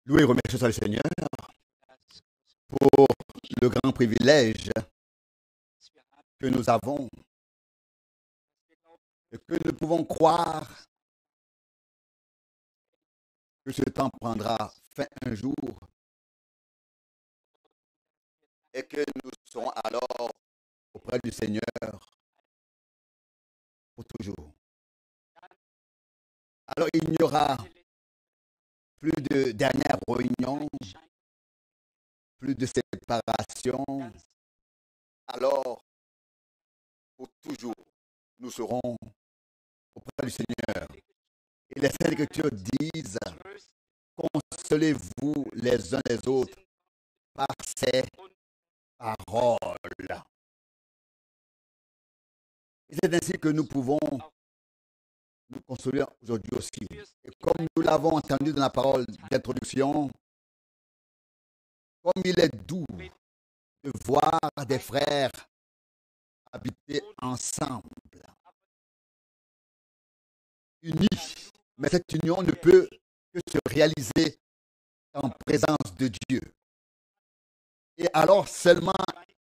Louer et remercier soit le Seigneur pour le grand privilège que nous avons et que nous pouvons croire que ce temps prendra fin un jour et que nous serons alors auprès du Seigneur pour toujours. Alors il n'y aura plus de dernière réunion, plus de séparation. Alors, pour toujours, nous serons auprès du Seigneur. Et les Saintes Écritures disent, consolez-vous les uns les autres par ces paroles. Et c'est ainsi que nous pouvons nous consoler aujourd'hui aussi. Et comme nous l'avons entendu dans la parole d'introduction, comme il est doux de voir des frères habiter ensemble, unis. Mais cette union ne peut que se réaliser en présence de Dieu. Et alors seulement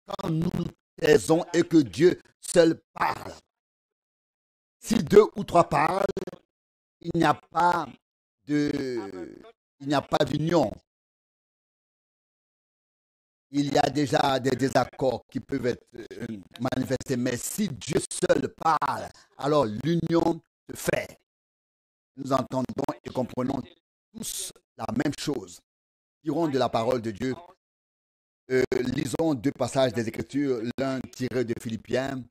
quand nous nous taisons et que Dieu seul parle. Si deux ou trois parlent, il n'y a pas d'union. Il y a déjà des désaccords qui peuvent être manifestés. Mais si Dieu seul parle, alors l'union se fait. Nous entendons et comprenons tous la même chose. Tirons de la parole de Dieu. Lisons deux passages des Écritures, l'un tiré de Philippiens,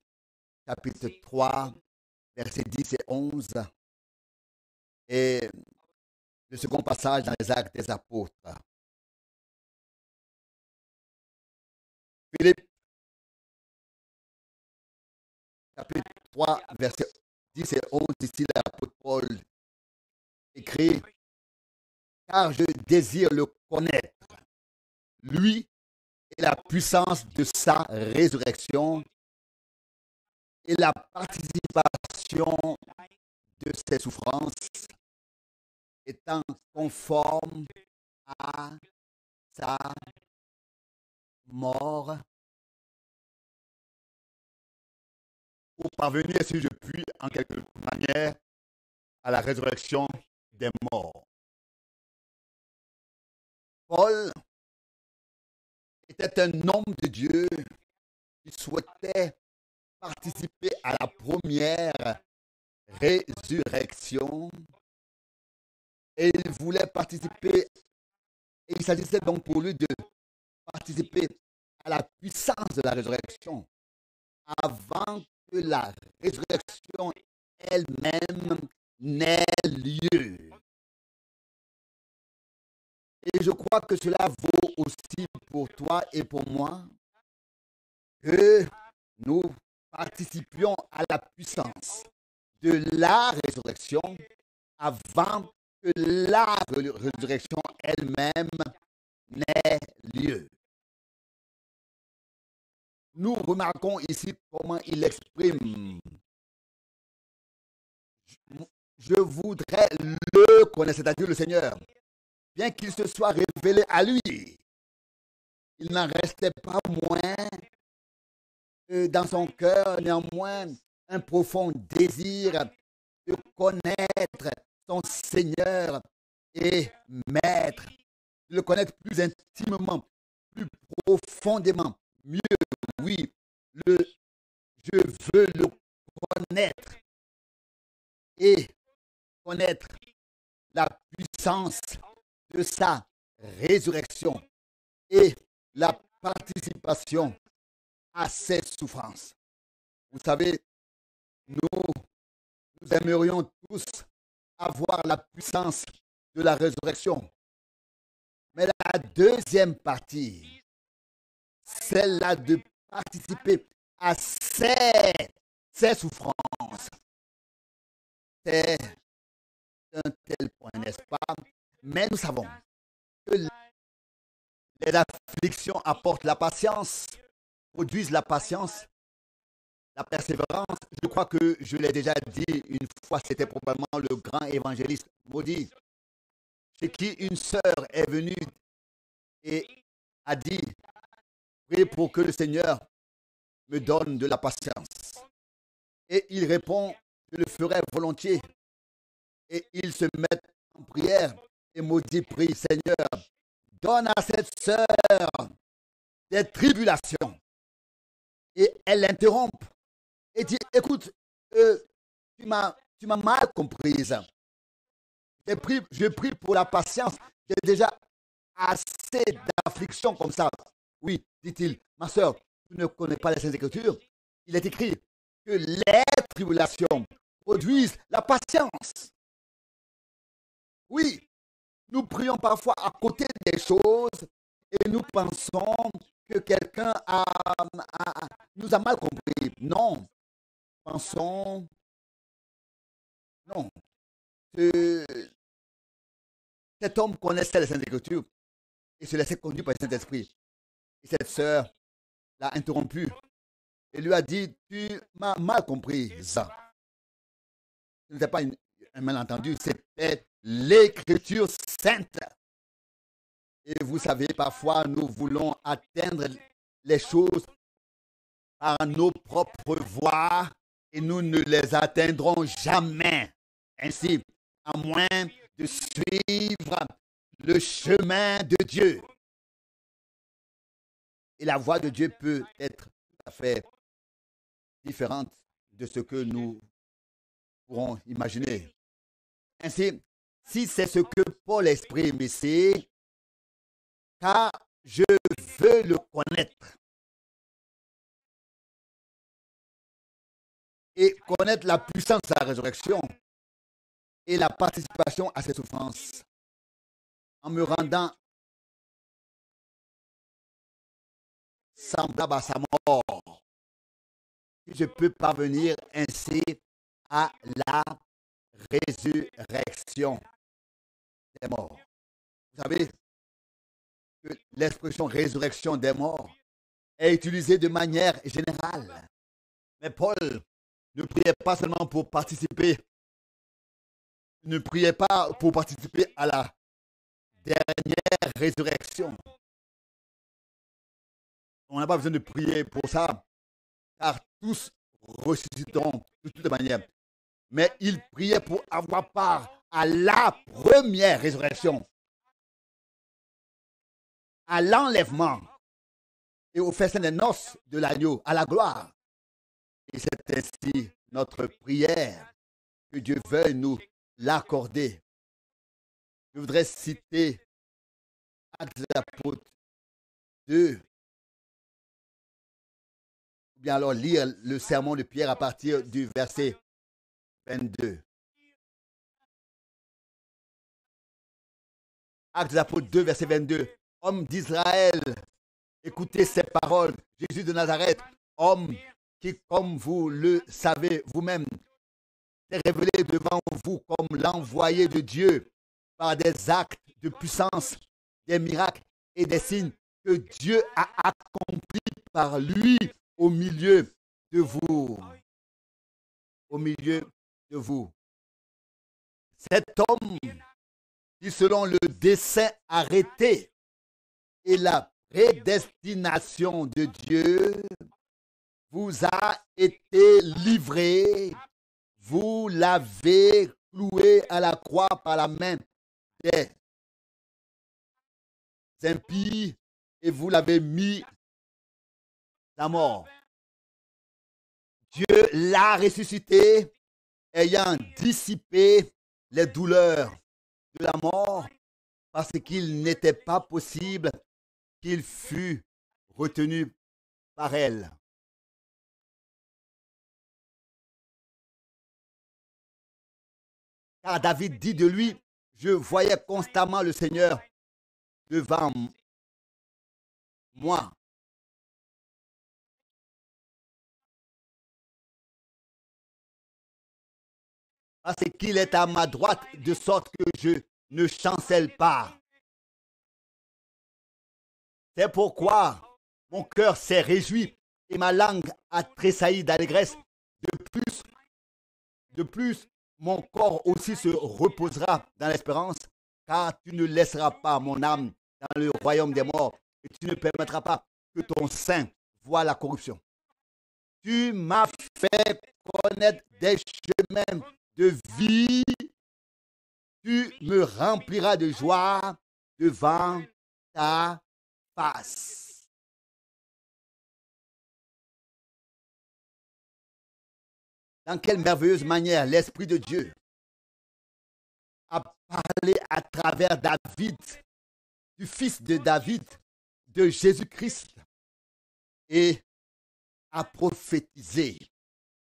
chapitre 3, versets 10 et 11, et le second passage dans les Actes des Apôtres. Philippe, chapitre 3, versets 10 et 11, ici l'apôtre Paul écrit, car je désire le connaître, lui et la puissance de sa résurrection et la participation de ses souffrances étant conforme à sa mort pour parvenir, si je puis, en quelque manière, à la résurrection des morts. Paul était un homme de Dieu qui souhaitait participer à la première résurrection et il voulait participer, et il s'agissait donc pour lui de participer à la puissance de la résurrection avant que la résurrection elle-même n'ait lieu. Et je crois que cela vaut aussi pour toi et pour moi, que nous participions à la puissance de la résurrection avant que la résurrection elle-même n'ait lieu. Nous remarquons ici comment il exprime. Je voudrais le connaître, c'est-à-dire le Seigneur. Bien qu'il se soit révélé à lui, il n'en restait pas moins dans son cœur, néanmoins, un profond désir de connaître son Seigneur et Maître, de le connaître plus intimement, plus profondément, mieux, oui, je veux le connaître et connaître la puissance de sa résurrection et la participation à ses souffrances. Vous savez, nous aimerions tous avoir la puissance de la résurrection. Mais la deuxième partie, celle-là de participer à ses souffrances, c'est un tel point, n'est-ce pas? Mais nous savons que les afflictions apportent la patience, produisent la patience, la persévérance. Je crois que je l'ai déjà dit une fois, c'était probablement le grand évangéliste Maudit. chez qui une sœur est venue et a dit, priez pour que le Seigneur me donne de la patience. Et il répond, je le ferai volontiers. Et il se met en prière et maudit, prie, Seigneur, donne à cette sœur des tribulations. Et elle l'interrompt et dit, écoute, tu m'as mal comprise. Je prie pour la patience. J'ai déjà assez d'affliction comme ça. Oui, dit-il, ma soeur, tu ne connais pas les Saintes Écritures. Il est écrit que les tribulations produisent la patience. Oui, nous prions parfois à côté des choses et nous pensons que quelqu'un nous a mal compris. Non, pensons, non. Cet homme connaissait les Saintes Écritures et se laissait conduire par le Saint-Esprit. Et cette sœur l'a interrompu et lui a dit, tu m'as mal comprise. Ce n'était pas un malentendu, c'était l'Écriture sainte. Et vous savez, parfois, nous voulons atteindre les choses par nos propres voies et nous ne les atteindrons jamais. Ainsi, à moins de suivre le chemin de Dieu. Et la voie de Dieu peut être tout à fait différente de ce que nous pourrons imaginer. Ainsi, si c'est ce que Paul exprime ici, car je veux le connaître et connaître la puissance de la résurrection et la participation à ses souffrances en me rendant semblable à sa mort. Je peux parvenir ainsi à la résurrection des morts. Vous savez que l'expression résurrection des morts est utilisée de manière générale. Mais Paul ne priait pas seulement pour participer, ne priait pas pour participer à la dernière résurrection. On n'a pas besoin de prier pour ça, car tous ressusciteront de toute manière. Mais il priait pour avoir part à la première résurrection, à l'enlèvement et au festin des noces de l'agneau, à la gloire. Et c'est ainsi notre prière, que Dieu veuille nous l'accorder. Je voudrais citer Actes des Apôtres 2, ou bien alors lire le sermon de Pierre à partir du verset 22. Actes des Apôtres 2, verset 22. Homme d'Israël, écoutez ces paroles. Jésus de Nazareth, homme qui, comme vous le savez vous-même, s'est révélé devant vous comme l'envoyé de Dieu par des actes de puissance, des miracles et des signes que Dieu a accomplis par lui au milieu de vous. Au milieu de vous. Cet homme qui, selon le dessein arrêté et la prédestination de Dieu, vous a été livré. Vous l'avez cloué à la croix par la main des impies et vous l'avez mis à mort. Dieu l'a ressuscité, ayant dissipé les douleurs de la mort, parce qu'il n'était pas possible qu'il fût retenu par elle. Car David dit de lui, je voyais constamment le Seigneur devant moi. Parce qu'il est à ma droite, de sorte que je ne chancelle pas. C'est pourquoi mon cœur s'est réjoui et ma langue a tressailli d'allégresse. De plus, mon corps aussi se reposera dans l'espérance, car tu ne laisseras pas mon âme dans le royaume des morts et tu ne permettras pas que ton sein voie la corruption. Tu m'as fait connaître des chemins de vie. Tu me rempliras de joie devant ta face. Dans quelle merveilleuse manière l'Esprit de Dieu a parlé à travers David, du fils de David, de Jésus-Christ, et a prophétisé.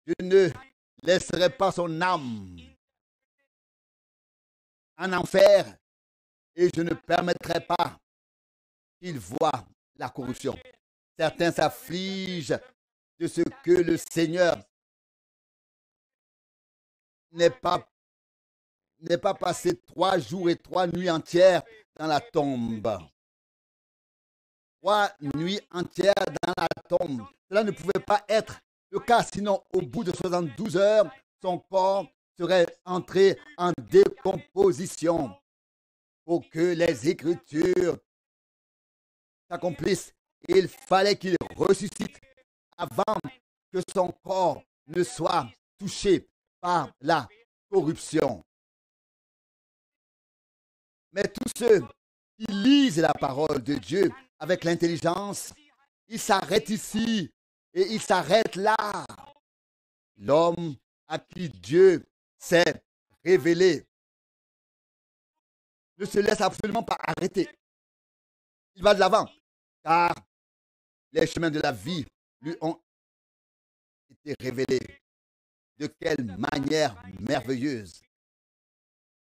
Je ne laisserai pas son âme en enfer et je ne permettrai pas qu'il voie la corruption. Certains s'affligent de ce que le Seigneur n'est pas passé 3 jours et 3 nuits entières dans la tombe. 3 nuits entières dans la tombe. Cela ne pouvait pas être le cas, sinon au bout de 72 heures, son corps serait entré en décomposition. Pour que les Écritures s'accomplissent, il fallait qu'il ressuscite avant que son corps ne soit touché par la corruption. Mais tous ceux qui lisent la parole de Dieu avec l'intelligence, ils s'arrêtent ici et ils s'arrêtent là. L'homme à qui Dieu s'est révélé ne se laisse absolument pas arrêter. Il va de l'avant, car les chemins de la vie lui ont été révélés. De quelle manière merveilleuse.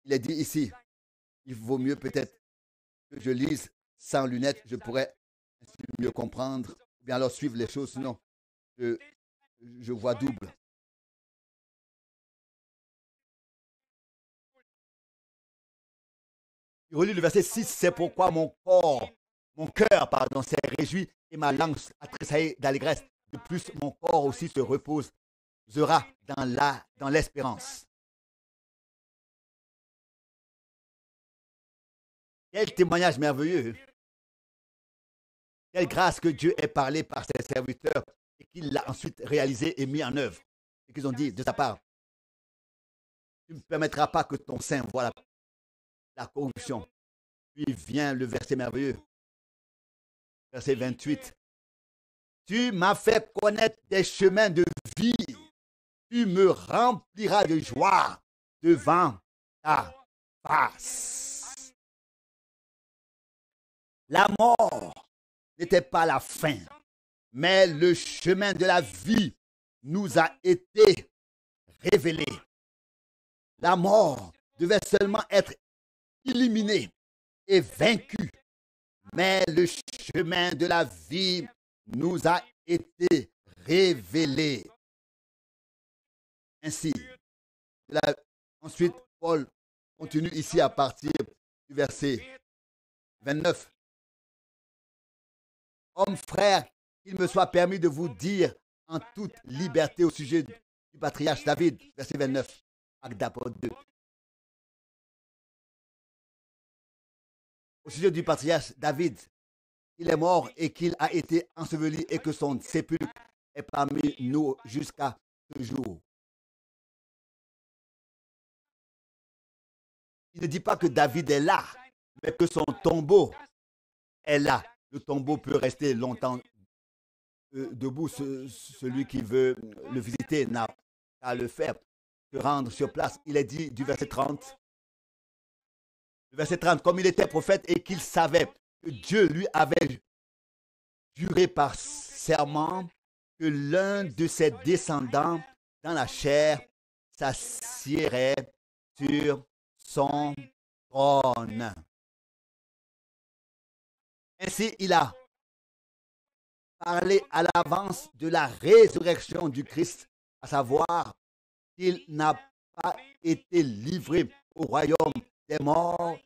Il est dit ici, il vaut mieux peut-être que je lise sans lunettes, je pourrais ainsi mieux comprendre, ou bien alors suivre les choses, sinon je vois double. Il relit le verset 6, c'est pourquoi mon cœur, s'est réjoui et ma langue a tressaillé d'allégresse. De plus, mon corps aussi se reposera dans l'espérance. Quel témoignage merveilleux. Quelle grâce que Dieu ait parlé par ses serviteurs et qu'il l'a ensuite réalisé et mis en œuvre. Et qu'ils ont dit de sa part, tu ne permettras pas que ton sein voie la corruption. Puis vient le verset merveilleux. Verset 28. Tu m'as fait connaître des chemins de vie. Tu me rempliras de joie devant ta face. La mort n'était pas la fin, mais le chemin de la vie nous a été révélé. La mort devait seulement être éliminée et vaincue, mais le chemin de la vie nous a été révélé. Ainsi, ensuite, Paul continue ici à partir du verset 29. Hommes, frères, qu'il me soit permis de vous dire en toute liberté au sujet du patriarche David, verset 29, Actes d'Apôtres 2. Au sujet du patriarche David, il est mort et qu'il a été enseveli et que son sépulcre est parmi nous jusqu'à ce jour. Il ne dit pas que David est là, mais que son tombeau est là. Le tombeau peut rester longtemps debout. Celui qui veut le visiter n'a pas à le faire, se rendre sur place. Il est dit du verset 30. Le verset 30, comme il était prophète et qu'il savait que Dieu lui avait juré par serment que l'un de ses descendants dans la chair s'assiérait sur son trône. Ainsi, il a parlé à l'avance de la résurrection du Christ, à savoir qu'il n'a pas été livré au royaume des morts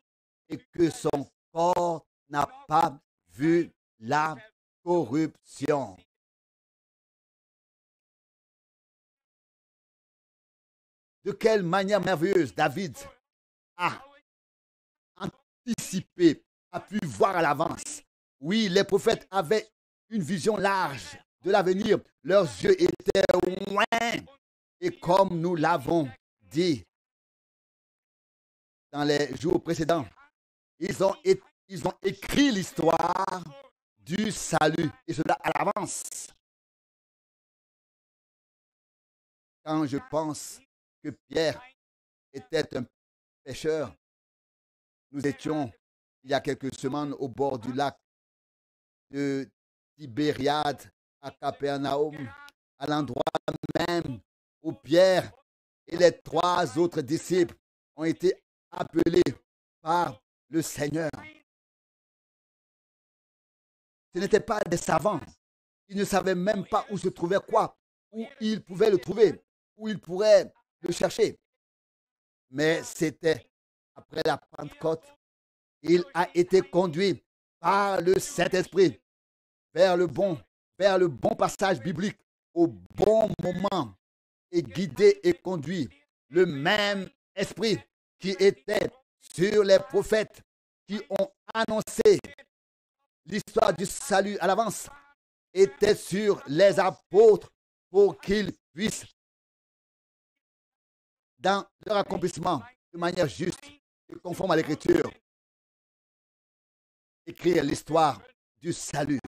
et que son corps n'a pas vu la corruption. De quelle manière merveilleuse David a anticiper, a pu voir à l'avance. Oui, les prophètes avaient une vision large de l'avenir. Leurs yeux étaient loin. Et comme nous l'avons dit dans les jours précédents, ils ont écrit l'histoire du salut. Et cela à l'avance. Quand je pense que Pierre était un pêcheur, nous étions il y a quelques semaines au bord du lac de Tibériade à Capernaum, à l'endroit même où Pierre et les 3 autres disciples ont été appelés par le Seigneur. Ce n'étaient pas des savants. Ils ne savaient même pas où se trouvait quoi, où ils pouvaient le trouver, où ils pourraient le chercher. Mais c'était après la Pentecôte, il a été conduit par le Saint-Esprit vers le bon passage biblique au bon moment et guidé et conduit. Le même esprit qui était sur les prophètes qui ont annoncé l'histoire du salut à l'avance était sur les apôtres pour qu'ils puissent, dans leur accomplissement, de manière juste et conforme à l'Écriture, écrire l'histoire du salut.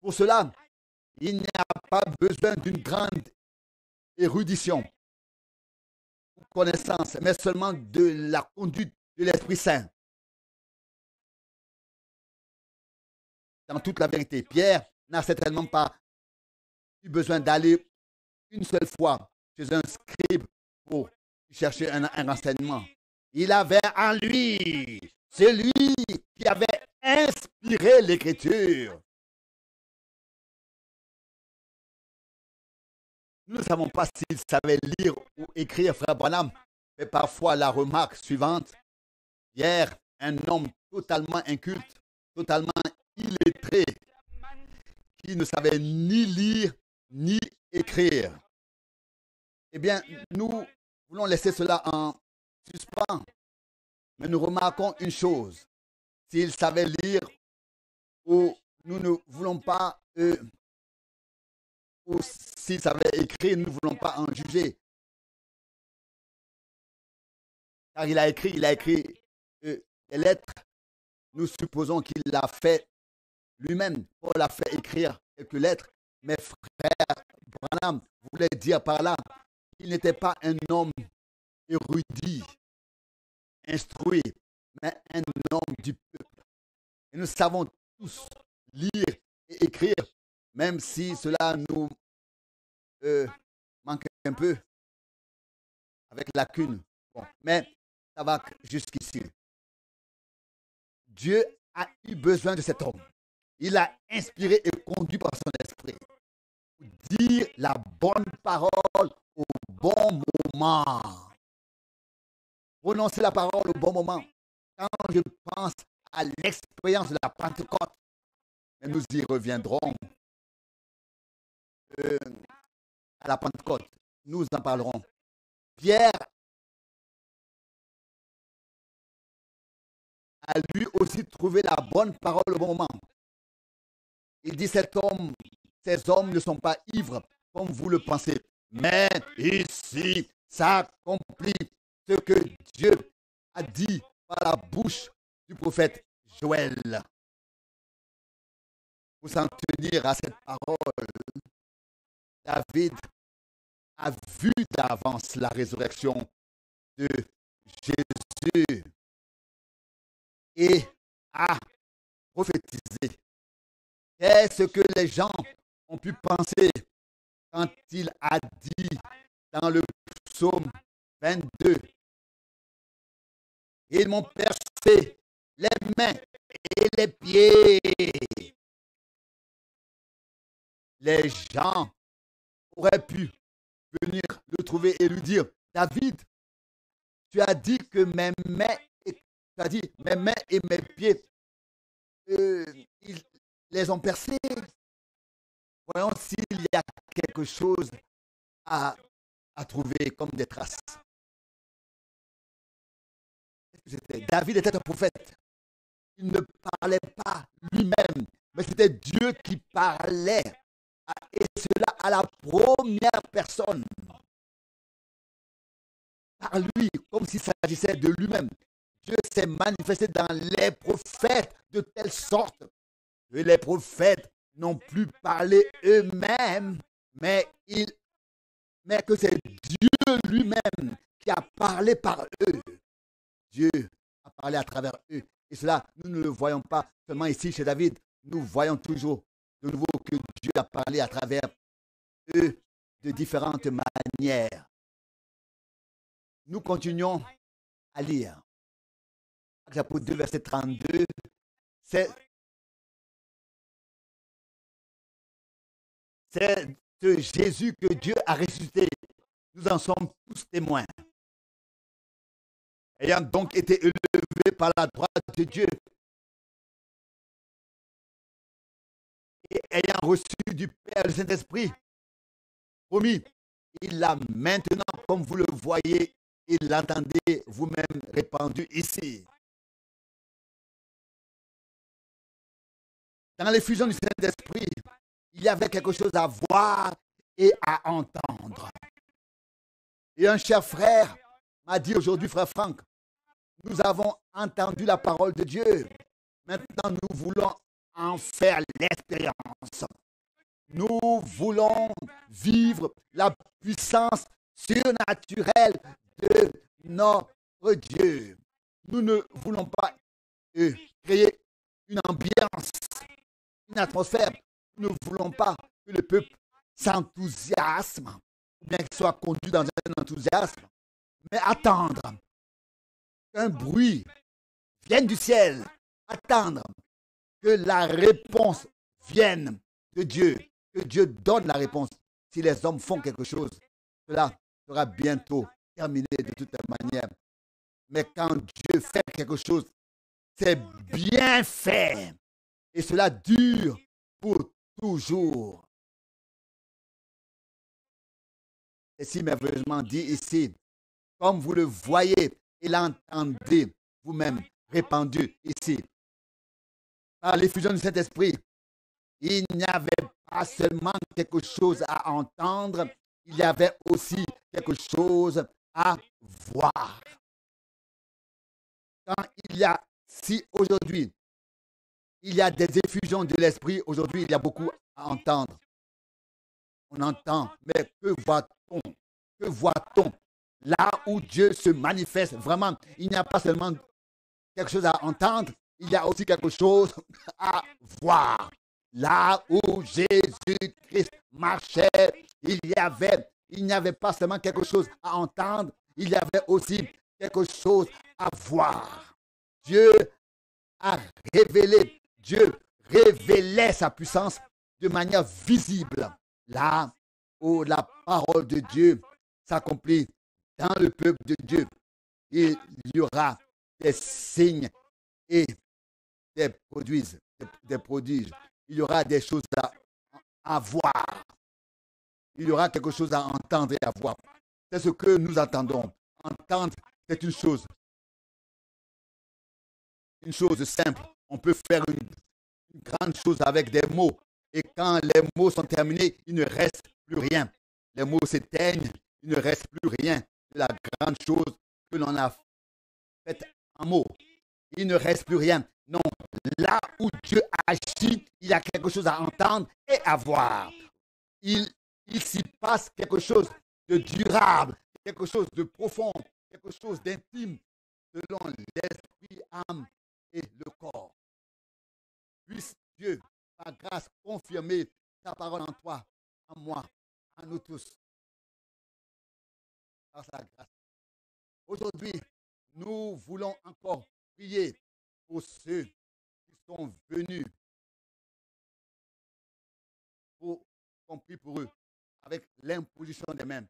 Pour cela, il n'y a pas besoin d'une grande érudition ou connaissance, mais seulement de la conduite de l'Esprit Saint. Dans toute la vérité, Pierre n'a certainement pas eu besoin d'aller une seule fois chez un scribe pour chercher un renseignement. Il avait en lui celui qui avait inspiré l'Écriture. Nous ne savons pas s'il savait lire ou écrire, frère Branham, mais parfois la remarque suivante, Pierre, un homme totalement inculte, totalement illettré, qui ne savait ni lire ni écrire. Eh bien, nous voulons laisser cela en suspens, mais nous remarquons une chose. S'il savait lire ou nous ne voulons pas, ou s'il savait écrire, nous ne voulons pas en juger. Car il a écrit des lettres. Nous supposons qu'il l'a fait lui-même. Paul a fait écrire quelques lettres. Mais frère Branham voulait dire par là qu'il n'était pas un homme érudit, instruit, mais un homme du peuple. Et nous savons tous lire et écrire, même si cela nous manque un peu avec lacune. Bon, mais ça va jusqu'ici. Dieu a eu besoin de cet homme. Il a inspiré et conduit par son esprit pour dire la bonne parole au bon moment. Prononcer la parole au bon moment. Quand je pense à l'expérience de la Pentecôte, et nous y reviendrons à la Pentecôte, nous en parlerons. Pierre a lui aussi trouvé la bonne parole au bon moment. Il dit, ces hommes ne sont pas ivres comme vous le pensez, mais ici s'accomplit ce que Dieu a dit par la bouche du prophète Joël. Pour s'en tenir à cette parole, David a vu d'avance la résurrection de Jésus et a prophétisé. Qu'est-ce que les gens ont pu penser quand il a dit dans le psaume 22, ils m'ont percé les mains et les pieds. Les gens auraient pu venir le trouver et lui dire, David, tu as dit que mes mains et mes pieds, ils les ont percés. Voyons s'il y a quelque chose à a trouvé comme des traces. David était un prophète. Il ne parlait pas lui-même, mais c'était Dieu qui parlait. Et cela à la première personne. Par lui, comme s'il s'agissait de lui-même. Dieu s'est manifesté dans les prophètes de telle sorte que les prophètes n'ont plus parlé eux-mêmes, mais que c'est Dieu lui-même qui a parlé par eux. Dieu a parlé à travers eux. Et cela, nous ne le voyons pas seulement ici chez David. Nous voyons toujours de nouveau que Dieu a parlé à travers eux de différentes manières. Nous continuons à lire. Chapitre 2, verset 32. C'est de Jésus que Dieu a ressuscité. Nous en sommes tous témoins. Ayant donc été élevé par la droite de Dieu et ayant reçu du Père le Saint-Esprit, promis, il l'a maintenant, comme vous le voyez et l'entendez vous-même répandu ici. Dans l'effusion du Saint-Esprit, il y avait quelque chose à voir et à entendre. Et un cher frère m'a dit aujourd'hui, frère Franck, nous avons entendu la parole de Dieu. Maintenant, nous voulons en faire l'expérience. Nous voulons vivre la puissance surnaturelle de notre Dieu. Nous ne voulons pas créer une ambiance, une atmosphère. Nous ne voulons pas que le peuple s'enthousiasme, ou bien qu'il soit conduit dans un enthousiasme, mais attendre qu'un bruit vienne du ciel, attendre que la réponse vienne de Dieu, que Dieu donne la réponse. Si les hommes font quelque chose, cela sera bientôt terminé de toute manière. Mais quand Dieu fait quelque chose, c'est bien fait. Et cela dure pour toujours. Et si merveilleusement dit ici, comme vous le voyez et l'entendez vous-même répandu ici, par l'effusion du Saint-Esprit, il n'y avait pas seulement quelque chose à entendre, il y avait aussi quelque chose à voir. Quand si aujourd'hui, il y a des effusions de l'Esprit, aujourd'hui, il y a beaucoup à entendre. On entend, mais que voit-on? Que voit-on? Là où Dieu se manifeste, vraiment, il n'y a pas seulement quelque chose à entendre, il y a aussi quelque chose à voir. Là où Jésus-Christ marchait, il n'y avait pas seulement quelque chose à entendre, il y avait aussi quelque chose à voir. Dieu révélait sa puissance de manière visible. Là où la parole de Dieu s'accomplit dans le peuple de Dieu, il y aura des signes et des prodiges. Il y aura des choses à voir. Il y aura quelque chose à entendre et à voir. C'est ce que nous entendons. Entendre, c'est une chose simple. On peut faire une grande chose avec des mots. Et quand les mots sont terminés, il ne reste plus rien. Les mots s'éteignent, il ne reste plus rien de la grande chose que l'on a faite en mots. Il ne reste plus rien. Non, là où Dieu agit, il y a quelque chose à entendre et à voir. Il s'y passe quelque chose de durable, quelque chose de profond, quelque chose d'intime, selon l'esprit, âme et le corps. Puisse Dieu, par grâce, confirmer sa parole en toi, en moi, en nous tous, par sa grâce. Aujourd'hui, nous voulons encore prier pour ceux qui sont venus, pour qu'on prie pour eux, avec l'imposition des mains,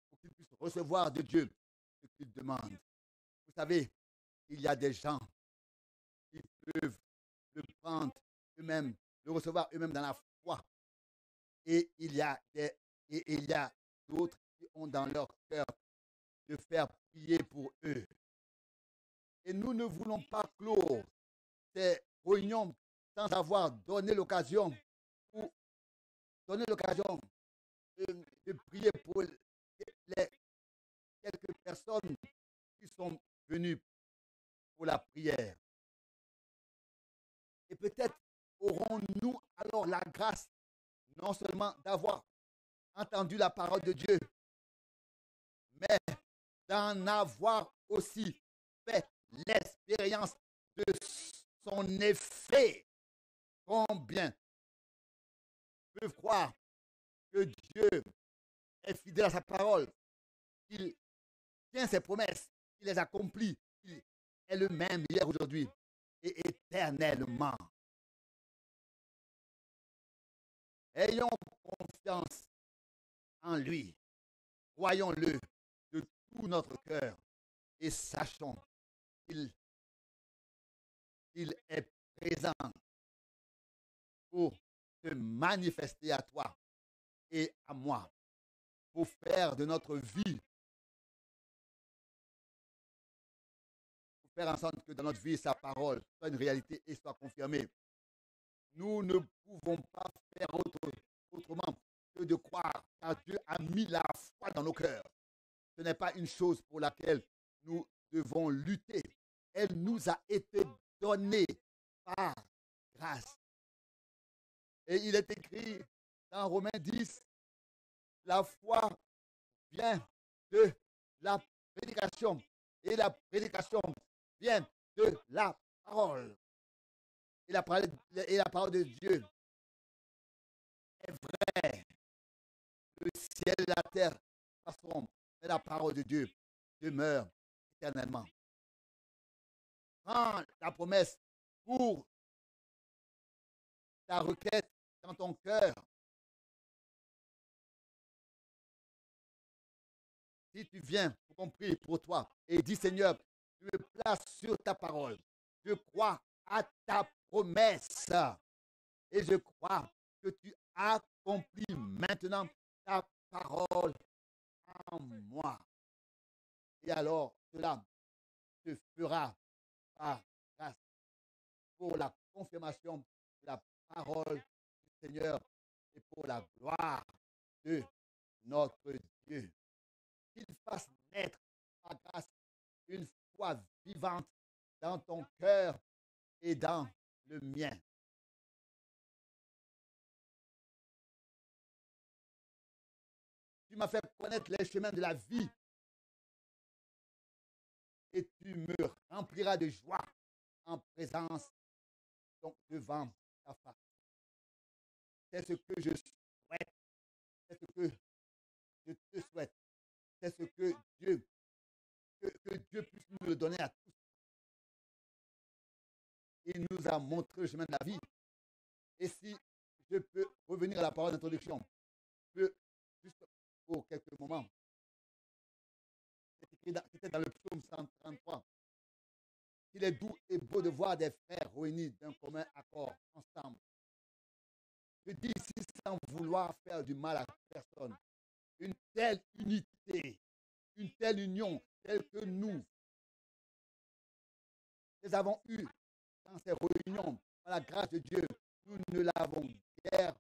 pour qu'ils puissent recevoir de Dieu ce qu'ils demandent. Vous savez, il y a des gens qui peuvent le prendre eux-mêmes, le recevoir eux-mêmes dans la foi. Et il y a d'autres qui ont dans leur cœur de faire prier pour eux. Et nous ne voulons pas clore ces réunions sans avoir donné l'occasion ou donner l'occasion de prier pour les quelques personnes qui sont venues pour la prière. Et peut-être aurons-nous alors la grâce non seulement d'avoir entendu la parole de Dieu, mais d'en avoir aussi fait l'expérience de son effet. Combien peuvent croire que Dieu est fidèle à sa parole, qu'il tient ses promesses, qu'il les accomplit, qu'il est le même hier, aujourd'hui et éternellement. Ayons confiance en lui, croyons-le de tout notre cœur et sachons qu'il est présent pour se manifester à toi et à moi, pour faire de notre vie, pour faire en sorte que dans notre vie, sa parole soit une réalité et soit confirmée. Nous ne pouvons pas faire autrement que de croire, car Dieu a mis la foi dans nos cœurs. Ce n'est pas une chose pour laquelle nous devons lutter. Elle nous a été donnée par grâce. Et il est écrit dans Romains 10, la foi vient de la prédication et la prédication vient de la parole. Et la parole de Dieu est vraie. Le ciel et la terre passeront, mais la parole de Dieu demeure éternellement. Prends la promesse pour ta requête dans ton cœur. Si tu viens pour qu'on prie pour toi et dis Seigneur, je me place sur ta parole. Je crois à ta promesse et je crois que tu accomplis maintenant ta parole en moi. Et alors, cela te fera par grâce pour la confirmation de la parole du Seigneur et pour la gloire de notre Dieu. Qu'il fasse naître par grâce une foi vivante dans ton cœur et dans le mien. Tu m'as fait connaître les chemins de la vie et tu me rempliras de joie en présence, donc devant ta face. C'est ce que je souhaite, c'est ce que je te souhaite, c'est ce que Dieu puisse nous le donner à tous. Il nous a montré le chemin de la vie. Et si je peux revenir à la parole d'introduction, je peux, juste pour quelques moments, c'était dans le psaume 133. Il est doux et beau de voir des frères réunis d'un commun accord ensemble. Je dis ici sans vouloir faire du mal à personne. Une telle unité, une telle union, telle que nous les avons eus dans ces réunions, par la grâce de Dieu, nous ne l'avons guère,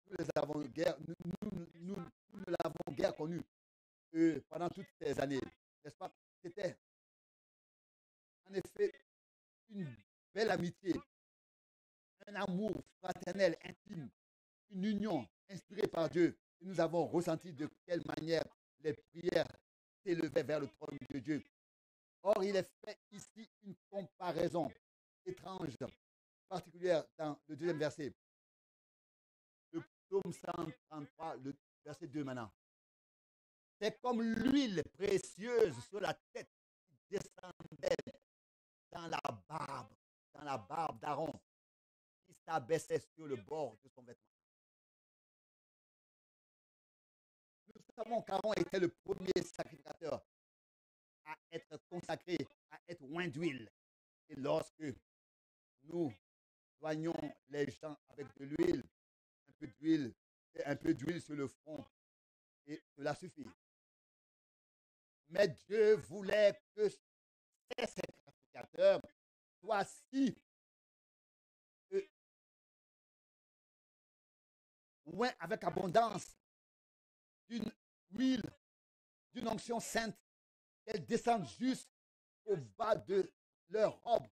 nous les avons guère, nous ne l'avons guère connu pendant toutes ces années. N'est-ce pas? C'était en effet une belle amitié, un amour fraternel, intime, une union inspirée par Dieu. Et nous avons ressenti de quelle manière les prières s'élevaient vers le trône de Dieu. Or, il est fait ici une comparaison étrange, particulière dans le deuxième verset. Le psaume 133, le verset 2 maintenant. C'est comme l'huile précieuse sur la tête qui descendait dans la barbe d'Aaron, qui s'abaissait sur le bord de son vêtement. Nous savons qu'Aaron était le premier sacrificateur à être consacré, à être oint d'huile. Et lorsque nous soignons les gens avec de l'huile, un peu d'huile sur le front, et cela suffit. Mais Dieu voulait que ces sacrificateurs soient si loin avec abondance d'une huile, d'une onction sainte, qu'elle descende juste au bas de leur robe,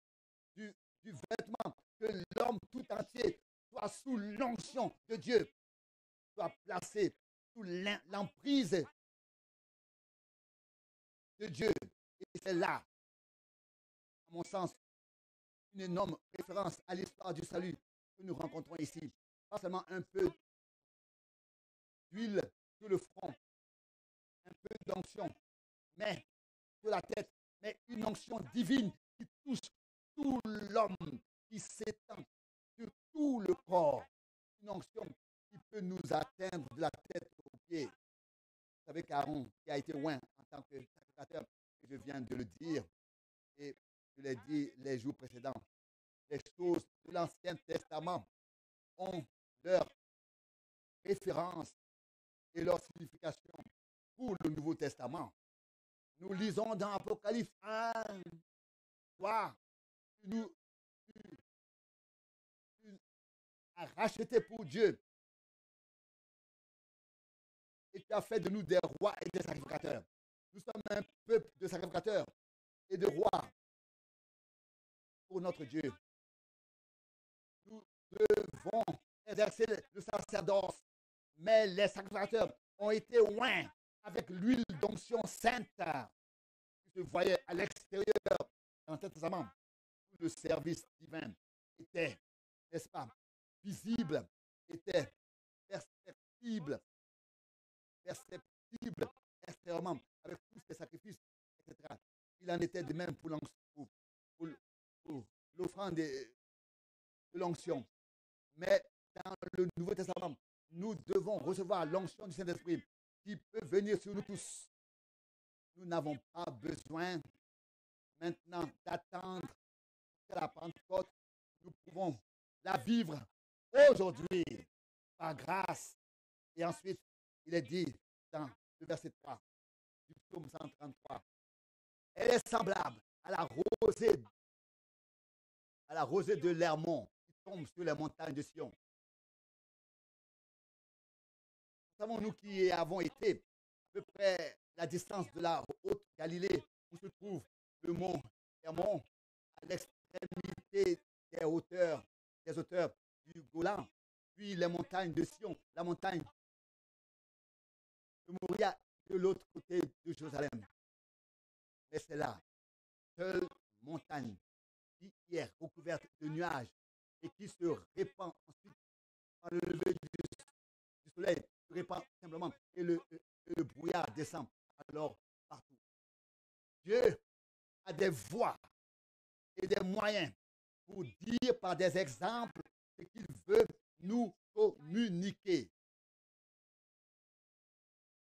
du vêtement, que l'homme tout entier soit sous l'onction de Dieu, soit placé sous l'emprise de Dieu. Et c'est là, à mon sens, une énorme référence à l'histoire du salut que nous rencontrons ici. Pas seulement un peu d'huile sur le front, un peu d'onction, mais sur la tête, mais une onction divine qui touche tout l'homme, qui s'étend sur tout le corps. Une onction qui peut nous atteindre de la tête aux pieds. Vous savez qu'Aaron, qui a été loin en tant que sacrificateur, je viens de le dire, et je l'ai dit les jours précédents, les choses de l'Ancien Testament ont leur référence et leur signification pour le Nouveau Testament. Nous lisons dans Apocalypse 1, toi, tu as racheté pour Dieu et tu as fait de nous des rois et des sacrificateurs. Nous sommes un peuple de sacrificateurs et de rois pour notre Dieu. Nous devons exercer le sacerdoce, mais les sacrificateurs ont été loin avec l'huile d'onction sainte qui se voyait à l'extérieur dans l'Ancien Testament. Le service divin était, n'est-ce pas, visible, était perceptible extérieurement, avec tous ces sacrifices, etc. Il en était de même pour l'offrande de l'onction. Mais dans le Nouveau Testament, nous devons recevoir l'onction du Saint-Esprit qui peut venir sur nous tous. Nous n'avons pas besoin maintenant d'attendre à la Pentecôte. Nous pouvons la vivre aujourd'hui par grâce. Et ensuite, il est dit dans le verset 3 du psaume 133, elle est semblable à la rosée de l'Hermon qui tombe sur les montagnes de Sion. Savons-nous qui avons été à peu près la distance de la haute Galilée où se trouve le mont Hermon à l'extrémité des hauteurs du Golan, puis les montagnes de Sion, la montagne de Moria de l'autre côté de Jérusalem. Mais c'est là, seule montagne qui est recouverte de nuages et qui se répand ensuite par le lever du soleil, se répand simplement et le brouillard descend alors partout. Dieu a des voies et des moyens pour dire par des exemples ce qu'il veut nous communiquer.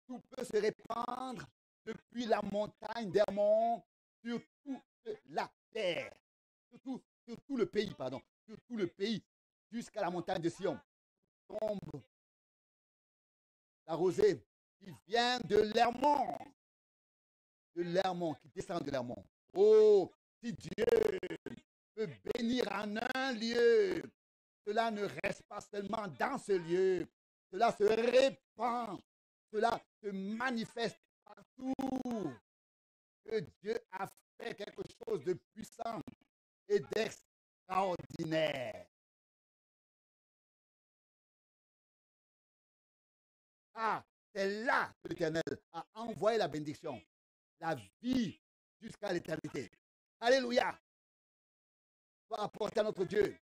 Tout peut se répandre depuis la montagne d'Hermon sur toute la terre, sur tout le pays, pardon, sur tout le pays, jusqu'à la montagne de Sion. Tombe la rosée qui vient de l'Hermon, qui descend de l'Hermon. Oh, si Dieu peut bénir en un lieu, cela ne reste pas seulement dans ce lieu, cela se répand, cela se manifeste partout. Que Dieu a fait quelque chose de puissant et d'extraordinaire. Ah, c'est là que l'Éternel a envoyé la bénédiction, la vie jusqu'à l'éternité. Alléluia. Soit apporter à notre Dieu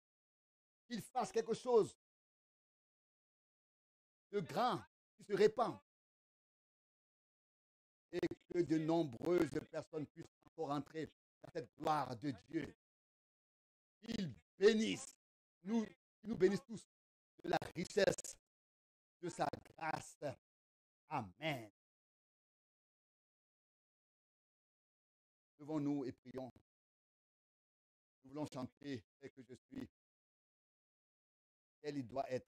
qu'il fasse quelque chose de grand qui se répand et que de nombreuses personnes puissent encore entrer dans cette gloire de Dieu. Qu'il bénisse, nous bénisse tous de la richesse de sa grâce. Amen. Levons-nous et prions. Nous voulons chanter ce que je suis. Quel il doit être